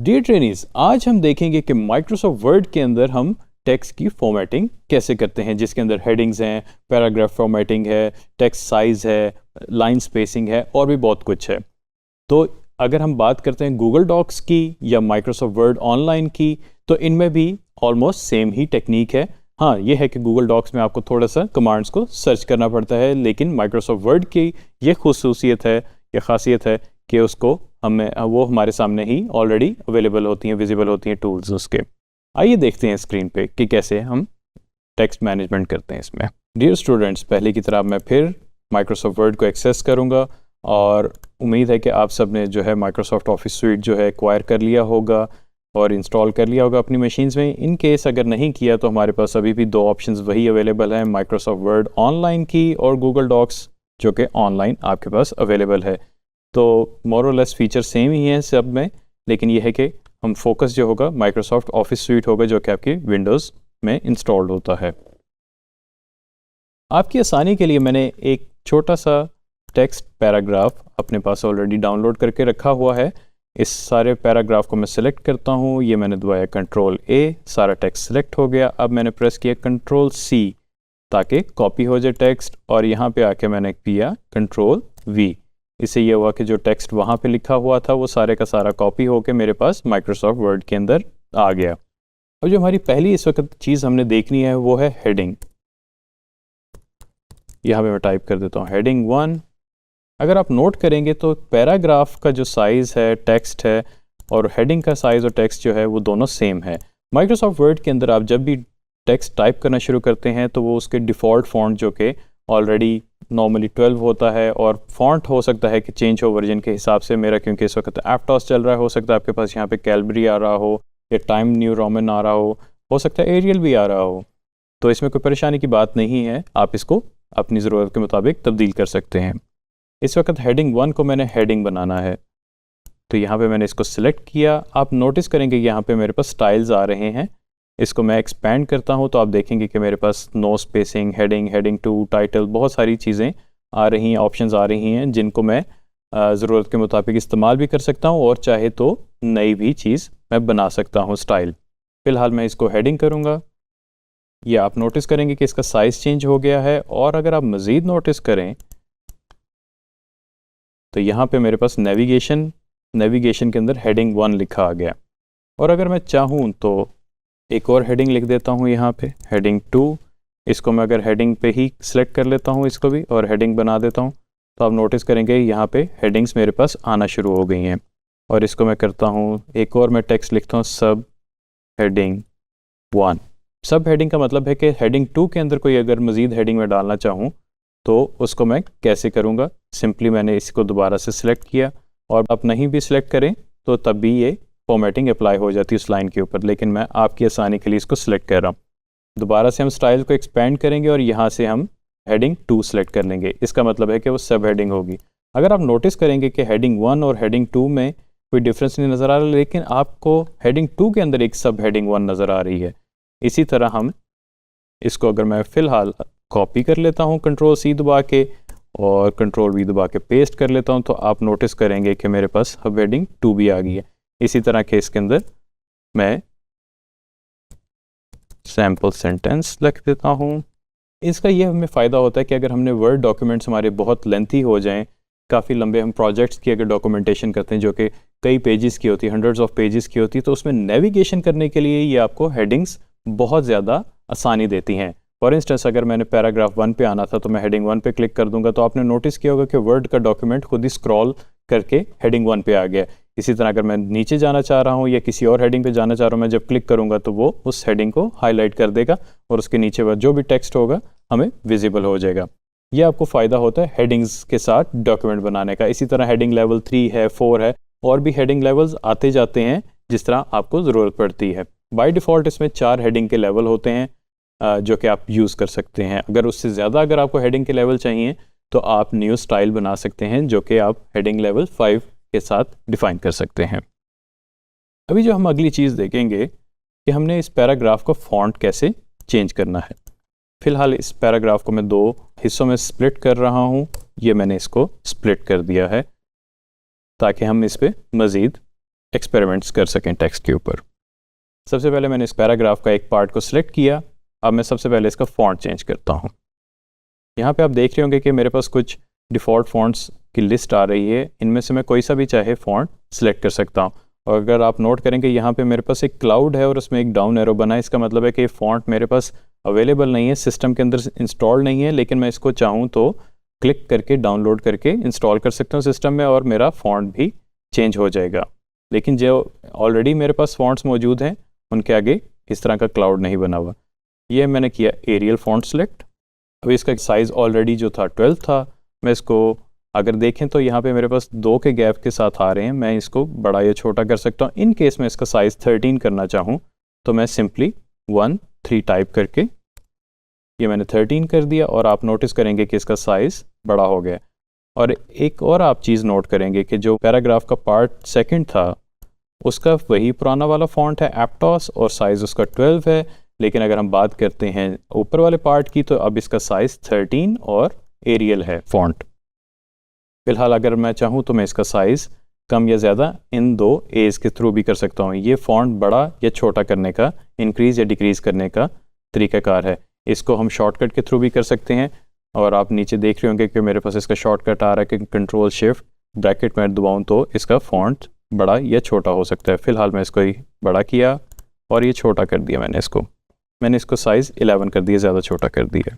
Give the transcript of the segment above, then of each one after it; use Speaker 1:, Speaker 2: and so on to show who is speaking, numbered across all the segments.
Speaker 1: Dear trainees, आज हम देखेंगे कि माइक्रोसॉफ्ट वर्ड के अंदर हम टेक्स्ट की फॉर्मेटिंग कैसे करते हैं, जिसके अंदर हेडिंग्स हैं, पैराग्राफ फॉर्मेटिंग है, टेक्स्ट साइज है, लाइन स्पेसिंग है और भी बहुत कुछ है। तो अगर हम बात करते हैं गूगल डॉक्स की या माइक्रोसॉफ्ट वर्ड ऑनलाइन की, तो इनमें भी ऑलमोस्ट सेम ही टेक्निक है। हाँ, ये है कि गूगल डॉक्स में आपको थोड़ा सा कमांड्स को सर्च करना पड़ता है, लेकिन माइक्रोसॉफ्ट वर्ड की ये खुसूसियत है या खासियत है कि उसको वो हमारे सामने ही ऑलरेडी अवेलेबल होती हैं, विजिबल होती हैं टूल्स उसके। आइए देखते हैं स्क्रीन पे कि कैसे हम टेक्स्ट मैनेजमेंट करते हैं इसमें। डियर स्टूडेंट्स, पहले की तरह मैं फिर माइक्रोसॉफ्ट वर्ड को एक्सेस करूंगा और उम्मीद है कि आप सब ने जो है माइक्रोसॉफ्ट ऑफिस स्वीट जो है एक्वायर कर लिया होगा और इंस्टॉल कर लिया होगा अपनी मशीन्स में। इन केस अगर नहीं किया तो हमारे पास अभी भी दो ऑप्शंस वही अवेलेबल हैं, माइक्रोसॉफ्ट वर्ड ऑनलाइन की और गूगल डॉक्स जो कि ऑनलाइन आपके पास अवेलेबल है। तो मोर और लेस फीचर सेम ही हैं सब में, लेकिन यह है कि हम फोकस जो होगा माइक्रोसॉफ्ट ऑफिस स्वीट होगा जो कि आपकी विंडोज़ में इंस्टॉल्ड होता है। आपकी आसानी के लिए मैंने एक छोटा सा टेक्स्ट पैराग्राफ अपने पास ऑलरेडी डाउनलोड करके रखा हुआ है। इस सारे पैराग्राफ को मैं सिलेक्ट करता हूँ। ये मैंने दबाया कंट्रोल ए, सारा टेक्स्ट सिलेक्ट हो गया। अब मैंने प्रेस किया कंट्रोल सी ताकि कॉपी हो जाए टेक्स्ट, और यहाँ पे आके मैंने किया कंट्रोल वी। इससे ये हुआ कि जो टेक्स्ट वहाँ पे लिखा हुआ था वो सारे का सारा कॉपी होके मेरे पास माइक्रोसॉफ्ट वर्ड के अंदर आ गया। अब जो हमारी पहली इस वक्त चीज़ हमने देखनी है वो है हेडिंग। यहाँ पे मैं टाइप कर देता हूँ हेडिंग 1। अगर आप नोट करेंगे तो पैराग्राफ का जो साइज़ है टेक्स्ट है और हेडिंग का साइज़ और टेक्स्ट जो है वो दोनों सेम है। माइक्रोसॉफ्ट वर्ड के अंदर आप जब भी टेक्स्ट टाइप करना शुरू करते हैं तो वो उसके डिफ़ॉल्ट फॉन्ट जो कि ऑलरेडी नॉर्मली 12 होता है, और फॉन्ट हो सकता है कि चेंज हो वर्जन के हिसाब से। मेरा क्योंकि इस वक्त एप्टॉस चल रहा है, हो सकता है आपके पास यहाँ पे कैलबरी आ रहा हो या टाइम न्यू रोमन आ रहा हो सकता है एरियल भी आ रहा हो। तो इसमें कोई परेशानी की बात नहीं है, आप इसको अपनी ज़रूरत के मुताबिक तब्दील कर सकते हैं। इस वक्त हेडिंग 1 को मैंने हेडिंग बनाना है, तो यहाँ पे मैंने इसको सिलेक्ट किया। आप नोटिस करेंगे यहाँ पे मेरे पास स्टाइल्स आ रहे हैं। इसको मैं एक्सपेंड करता हूँ तो आप देखेंगे कि मेरे पास no spacing, heading, heading 2, title, बहुत सारी चीज़ें आ रही हैं, ऑप्शंस आ रही हैं जिनको मैं ज़रूरत के मुताबिक इस्तेमाल भी कर सकता हूँ, और चाहे तो नई भी चीज़ मैं बना सकता हूँ स्टाइल। फ़िलहाल मैं इसको हेडिंग करूँगा। ये आप नोटिस करेंगे कि इसका साइज़ चेंज हो गया है, और अगर आप मज़ीद नोटिस करें तो यहाँ पे मेरे पास नेविगेशन के अंदर हेडिंग 1 लिखा आ गया। और अगर मैं चाहूँ तो एक और हेडिंग लिख देता हूँ यहाँ पे हेडिंग 2। इसको मैं अगर हेडिंग पे ही सिलेक्ट कर लेता हूँ इसको भी और हेडिंग बना देता हूँ, तो आप नोटिस करेंगे यहाँ पे हेडिंग्स मेरे पास आना शुरू हो गई हैं। और इसको मैं करता हूँ, एक और मैं टेक्स्ट लिखता हूँ सब हेडिंग 1। सब हेडिंग का मतलब है कि हेडिंग 2 के अंदर कोई अगर मज़ीद हेडिंग में डालना चाहूँ तो उसको मैं कैसे करूँगा। सिंपली मैंने इसको दोबारा से सिलेक्ट किया, और आप नहीं भी सिलेक्ट करें तो तब भी ये फॉर्मेटिंग अप्लाई हो जाती है उस लाइन के ऊपर, लेकिन मैं आपकी आसानी के लिए इसको सिलेक्ट कर रहा हूँ। दोबारा से हम स्टाइल को एक्सपेंड करेंगे और यहाँ से हम हेडिंग 2 सेलेक्ट कर लेंगे। इसका मतलब है कि वो सब हेडिंग होगी। अगर आप नोटिस करेंगे कि हेडिंग 1 और हेडिंग 2 में कोई डिफरेंस नहीं नज़र आ रहा, लेकिन आपको हेडिंग 2 के अंदर एक सब हेडिंग 1 नज़र आ रही है। इसी तरह हम इसको, अगर मैं फ़िलहाल कॉपी कर लेता हूँ कंट्रोल सी दबा के और कंट्रोल वी दबा के पेस्ट कर लेता हूँ, तो आप नोटिस करेंगे कि मेरे पास अब हेडिंग 2 भी आ गई है। इसी तरह के इसके अंदर मैं सैम्पल सेंटेंस लिख देता हूँ। इसका ये हमें फ़ायदा होता है कि अगर हमने वर्ड डॉक्यूमेंट्स हमारे बहुत लेंथी हो जाएं, काफ़ी लंबे हम प्रोजेक्ट्स की अगर डॉक्यूमेंटेशन करते हैं जो कि कई पेजेस की होती है, हंड्रेड्स ऑफ पेजेस की होती है, तो उसमें नेविगेशन करने के लिए ये आपको हेडिंग्स बहुत ज़्यादा आसानी देती हैं। फॉर इंस्टेंस, अगर मैंने पैराग्राफ 1 पे आना था तो मैं हेडिंग 1 पे क्लिक कर दूंगा, तो आपने नोटिस किया होगा कि वर्ड का डॉक्यूमेंट खुद ही स्क्रॉल करके हेडिंग 1 पे आ गया। इसी तरह अगर मैं नीचे जाना चाह रहा हूँ या किसी और हेडिंग पे जाना चाह रहा हूँ, मैं जब क्लिक करूँगा तो वो उस हेडिंग को हाईलाइट कर देगा और उसके नीचे जो भी टेक्स्ट होगा हमें विजिबल हो जाएगा। ये आपको फ़ायदा होता है हेडिंग्स के साथ डॉक्यूमेंट बनाने का। इसी तरह हेडिंग लेवल 3 है, 4 है, और भी हेडिंग लेवल्स आते जाते हैं जिस तरह आपको ज़रूरत पड़ती है। बाय डिफ़ॉल्ट इसमें 4 हेडिंग के लेवल होते हैं जो कि आप यूज़ कर सकते हैं। अगर उससे ज़्यादा अगर आपको हेडिंग के लेवल चाहिए तो आप न्यू स्टाइल बना सकते हैं जो कि आप हेडिंग लेवल 5 के साथ डिफ़ाइन कर सकते हैं। अभी जो हम अगली चीज़ देखेंगे कि हमने इस पैराग्राफ को फॉन्ट कैसे चेंज करना है। फ़िलहाल इस पैराग्राफ को मैं 2 हिस्सों में स्प्लिट कर रहा हूँ। ये मैंने इसको स्प्लिट कर दिया है ताकि हम इस पर मज़ीद एक्सपेरिमेंट्स कर सकें टेक्स्ट के ऊपर। सबसे पहले मैंने इस पैराग्राफ का एक पार्ट को सिलेक्ट किया। अब मैं सबसे पहले इसका फ़ॉन्ट चेंज करता हूँ। यहाँ पे आप देख रहे होंगे कि मेरे पास कुछ डिफ़ॉल्ट फ़ॉन्ट्स की लिस्ट आ रही है। इनमें से मैं कोई सा भी चाहे फ़ॉन्ट सिलेक्ट कर सकता हूँ। और अगर आप नोट करेंगे यहाँ पे मेरे पास एक क्लाउड है और उसमें एक डाउन एरो बना है। इसका मतलब है कि ये फ़ॉन्ट मेरे पास अवेलेबल नहीं है, सिस्टम के अंदर इंस्टॉल नहीं है, लेकिन मैं इसको चाहूँ तो क्लिक करके डाउनलोड करके इंस्टॉल कर सकता हूँ सिस्टम में और मेरा फ़ॉन्ट भी चेंज हो जाएगा। लेकिन जो ऑलरेडी मेरे पास फ़ॉन्ट्स मौजूद हैं उनके आगे इस तरह का क्लाउड नहीं बना हुआ। ये मैंने किया एरियल फ़ॉन्ट सेलेक्ट। अभी इसका साइज़ ऑलरेडी जो था 12 था। मैं इसको अगर देखें तो यहाँ पे मेरे पास 2 के गैप के साथ आ रहे हैं। मैं इसको बड़ा या छोटा कर सकता हूँ। इन केस में इसका साइज़ 13 करना चाहूँ तो मैं सिंपली 1 3 टाइप करके ये मैंने 13 कर दिया और आप नोटिस करेंगे कि इसका साइज़ बड़ा हो गया। और एक और आप चीज़ नोट करेंगे कि जो पैराग्राफ का पार्ट सेकंड था उसका वही पुराना वाला फ़ॉन्ट है एप्टॉस और साइज़ उसका 12 है। लेकिन अगर हम बात करते हैं ऊपर वाले पार्ट की तो अब इसका साइज़ 13 और एरियल है फ़ॉन्ट। फ़िलहाल अगर मैं चाहूँ तो मैं इसका साइज़ कम या ज़्यादा इन 2 एज के थ्रू भी कर सकता हूँ। ये फ़ॉन्ट बड़ा या छोटा करने का, इंक्रीज़ या डिक्रीज़ करने का तरीक़ाकार है। इसको हम शॉर्टकट के थ्रू भी कर सकते हैं। और आप नीचे देख रहे होंगे कि मेरे पास इसका शॉर्टकट आ रहा है कि कंट्रोल शिफ्ट ब्रैकेट में दबाऊँ तो इसका फ़ॉन्ट बड़ा या छोटा हो सकता है। फ़िलहाल मैं इसको ही बड़ा किया और ये छोटा कर दिया। मैंने इसको साइज़ 11 कर दिया, ज़्यादा छोटा कर दिया।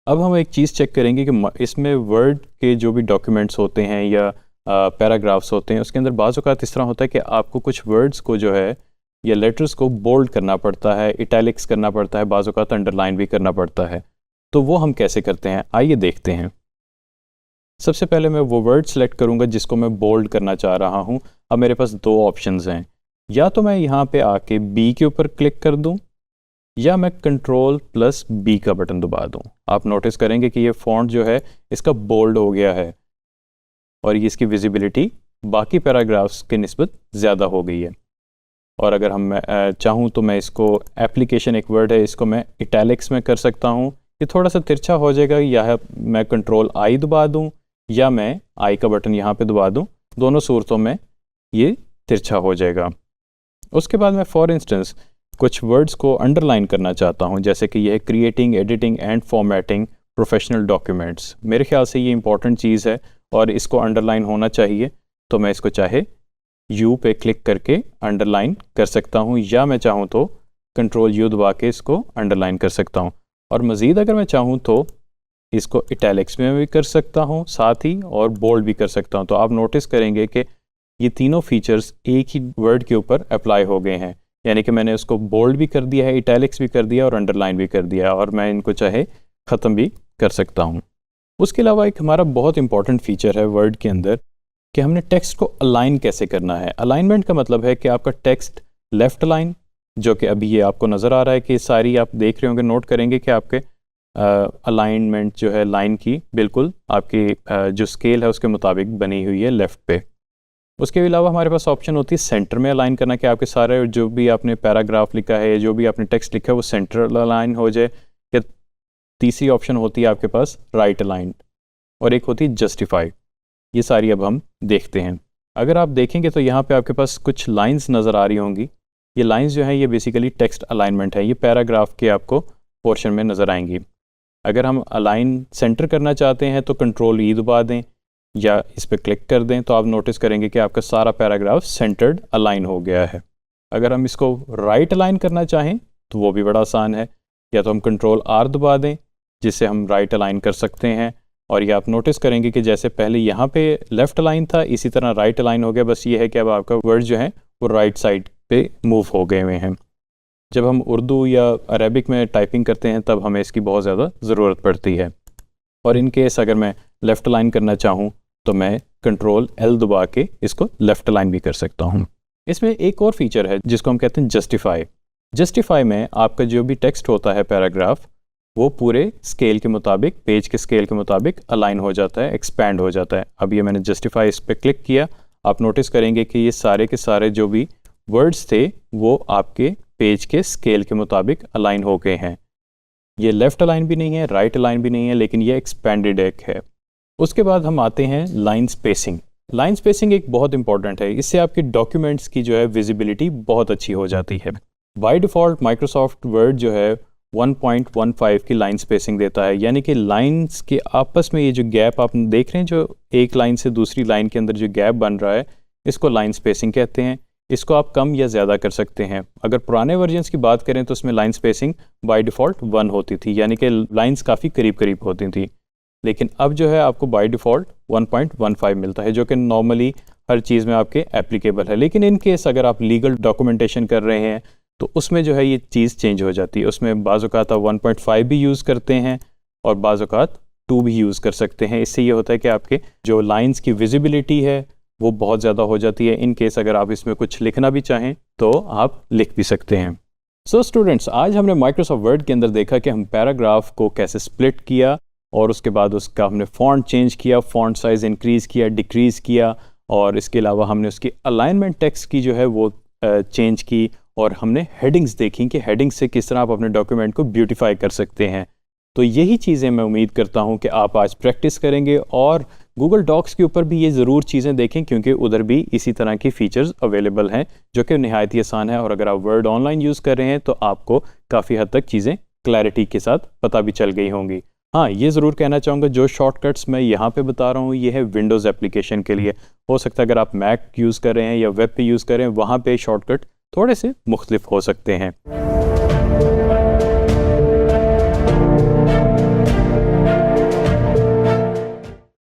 Speaker 1: अब हम एक चीज़ चेक करेंगे कि इसमें वर्ड के जो भी डॉक्यूमेंट्स होते हैं या पैराग्राफ्स होते हैं उसके अंदर बाज़ औक़ात इस तरह होता है कि आपको कुछ वर्ड्स को जो है या लेटर्स को बोल्ड करना पड़ता है, इटैलिक्स करना पड़ता है, बाज़ औक़ात अंडरलाइन भी करना पड़ता है। तो वो हम कैसे करते हैं आइए देखते हैं। सबसे पहले मैं वो वर्ड सेलेक्ट करूँगा जिसको मैं बोल्ड करना चाह रहा हूँ। अब मेरे पास 2 ऑप्शंस हैं, या तो मैं यहाँ पे आके बी के ऊपर क्लिक कर दूँ या मैं Ctrl+B का बटन दबा दूँ। आप नोटिस करेंगे कि ये फ़ॉन्ट जो है इसका बोल्ड हो गया है और ये इसकी विजिबिलिटी बाकी पैराग्राफ्स के निस्बत ज़्यादा हो गई है। और अगर हम चाहूँ तो मैं इसको एप्लीकेशन एक वर्ड है, इसको मैं इटैलिक्स में कर सकता हूँ। ये थोड़ा सा तिरछा हो जाएगा, या मैं Ctrl+I दबा दूँ या मैं आई का बटन यहाँ पे दबा दूँ। दोनों सूरतों में ये तिरछा हो जाएगा। उसके बाद मैं फॉर इंस्टेंस कुछ वर्ड्स को अंडरलाइन करना चाहता हूँ, जैसे कि यह creating, editing and formatting professional documents. मेरे ख्याल से ये इंपॉर्टेंट चीज़ है और इसको अंडरलाइन होना चाहिए। तो मैं इसको चाहे यू पे क्लिक करके अंडरलाइन कर सकता हूँ या मैं चाहूँ तो Ctrl+U दबा के इसको अंडरलाइन कर सकता हूँ। और मज़ीद अगर मैं चाहूँ तो इसको इटैलिक्स में भी कर सकता हूँ साथ ही और बोल्ड भी कर सकता हूँ। तो आप नोटिस करेंगे कि ये तीनों फीचर्स एक ही वर्ड के ऊपर अप्लाई हो गए हैं। यानी कि मैंने उसको बोल्ड भी कर दिया है, इटैलिक्स भी कर दिया और अंडरलाइन भी कर दिया, और मैं इनको चाहे ख़त्म भी कर सकता हूँ। उसके अलावा एक हमारा बहुत इंपॉर्टेंट फीचर है वर्ड के अंदर कि हमने टेक्स्ट को अलाइन कैसे करना है। अलाइनमेंट का मतलब है कि आपका टेक्स्ट लेफ़्ट अलाइन, जो कि अभी ये आपको नज़र आ रहा है कि सारी आप देख रहे होंगे, नोट करेंगे कि आपके अलाइनमेंट जो है लाइन की बिल्कुल आपकी जो स्केल है उसके मुताबिक बनी हुई है लेफ़्ट पे। उसके अलावा हमारे पास ऑप्शन होती है सेंटर में अलाइन करना, कि आपके सारे जो भी आपने पैराग्राफ लिखा है, जो भी आपने टेक्स्ट लिखा है वो सेंटर अलाइन हो जाए। या तीसरी ऑप्शन होती है आपके पास राइट अलाइन और एक होती है जस्टिफाई। ये सारी अब हम देखते हैं। अगर आप देखेंगे तो यहाँ पे आपके पास कुछ लाइंस नज़र आ रही होंगी। ये लाइंस जो हैं ये बेसिकली टेक्स्ट अलाइनमेंट है। ये पैराग्राफ के आपको पोर्शन में नज़र आएंगी। अगर हम अलाइन सेंटर करना चाहते हैं तो Ctrl+E दबा दें या इस पर क्लिक कर दें तो आप नोटिस करेंगे कि आपका सारा पैराग्राफ सेंटर्ड अलाइन हो गया है। अगर हम इसको राइट अलाइन करना चाहें तो वो भी बड़ा आसान है, या तो हम Ctrl+R दबा दें जिससे हम राइट अलाइन कर सकते हैं। और ये आप नोटिस करेंगे कि जैसे पहले यहाँ पे लेफ़्ट अलाइन था इसी तरह राइट अलाइन हो गया। बस ये है कि अब आपका वर्ड जो है वो राइट साइड पे मूव हो गए हुए हैं। जब हम उर्दू या अरेबिक में टाइपिंग करते हैं तब हमें इसकी बहुत ज़्यादा ज़रूरत पड़ती है। और इन केस अगर मैं लेफ़्ट अलाइन करना चाहूँ तो मैं Ctrl+L दबा के इसको लेफ़्ट अलाइन भी कर सकता हूँ। इसमें एक और फीचर है जिसको हम कहते हैं जस्टिफाई। जस्टिफाई में आपका जो भी टेक्स्ट होता है पैराग्राफ वो पूरे स्केल के मुताबिक, पेज के स्केल के मुताबिक अलाइन हो जाता है, एक्सपैंड हो जाता है। अब ये मैंने जस्टिफाई इस पर क्लिक किया, आप नोटिस करेंगे कि ये सारे के सारे जो भी वर्ड्स थे वो आपके पेज के स्केल के मुताबिक अलाइन हो गए हैं। ये लेफ़्ट अलाइन भी नहीं है, राइट अलाइन भी नहीं है, लेकिन ये एक्सपेंडेड एक है। उसके बाद हम आते हैं लाइन स्पेसिंग। लाइन स्पेसिंग एक बहुत इंपॉर्टेंट है, इससे आपके डॉक्यूमेंट्स की जो है विजिबिलिटी बहुत अच्छी हो जाती है। बाय डिफ़ॉल्ट माइक्रोसॉफ्ट वर्ड जो है 1.15 की लाइन स्पेसिंग देता है, यानी कि लाइंस के आपस में ये जो गैप आप देख रहे हैं, जो एक लाइन से दूसरी लाइन के अंदर जो गैप बन रहा है, इसको लाइन स्पेसिंग कहते हैं। इसको आप कम या ज़्यादा कर सकते हैं। अगर पुराने वर्जन्स की बात करें तो उसमें लाइन स्पेसिंग बाय डिफ़ॉल्ट 1 होती थी, यानी कि लाइंस काफ़ी करीब करीब होती थी। लेकिन अब जो है आपको बाय डिफ़ॉल्ट 1.15 मिलता है, जो कि नॉर्मली हर चीज़ में आपके एप्लीकेबल है। लेकिन इन केस अगर आप लीगल डॉक्यूमेंटेशन कर रहे हैं तो उसमें जो है ये चीज़ चेंज हो जाती है। उसमें बाज़ औक़ात आप 1.5 भी यूज़ करते हैं और बाज़ औक़ात 2 भी यूज़ कर सकते हैं। इससे ये होता है कि आपके जो लाइंस की विजिबिलिटी है वो बहुत ज़्यादा हो जाती है। इन केस अगर आप इसमें कुछ लिखना भी चाहें तो आप लिख भी सकते हैं। सो स्टूडेंट्स, आज हमने माइक्रोसॉफ्ट वर्ड के अंदर देखा कि हम पैराग्राफ को कैसे स्प्लिट किया और उसके बाद उसका हमने फ़ॉन्ट चेंज किया, फ़ॉन्ट साइज़ इंक्रीज़ किया, डिक्रीज़ किया, और इसके अलावा हमने उसकी अलाइनमेंट टेक्स्ट की जो है वो चेंज की, और हमने हेडिंग्स देखी कि हेडिंग्स से किस तरह आप अपने डॉक्यूमेंट को ब्यूटीफाई कर सकते हैं। तो यही चीज़ें मैं उम्मीद करता हूँ कि आप आज प्रैक्टिस करेंगे और गूगल डॉक्स के ऊपर भी ये ज़रूर चीज़ें देखें, क्योंकि उधर भी इसी तरह की फ़ीचर्स अवेलेबल हैं जो कि नहायत ही आसान है। और अगर आप वर्ड ऑनलाइन यूज़ कर रहे हैं तो आपको काफ़ी हद तक चीज़ें क्लैरिटी के साथ पता भी चल गई होंगी। हाँ, ये ज़रूर कहना चाहूँगा, जो शॉर्टकट्स मैं यहाँ पे बता रहा हूँ ये है विंडोज़ एप्लीकेशन के लिए। हो सकता है अगर आप मैक यूज़ कर रहे हैं या वेब पे यूज़ कर रहे हैं, वहाँ पे शॉर्टकट थोड़े से मुख्तलिफ हो सकते हैं।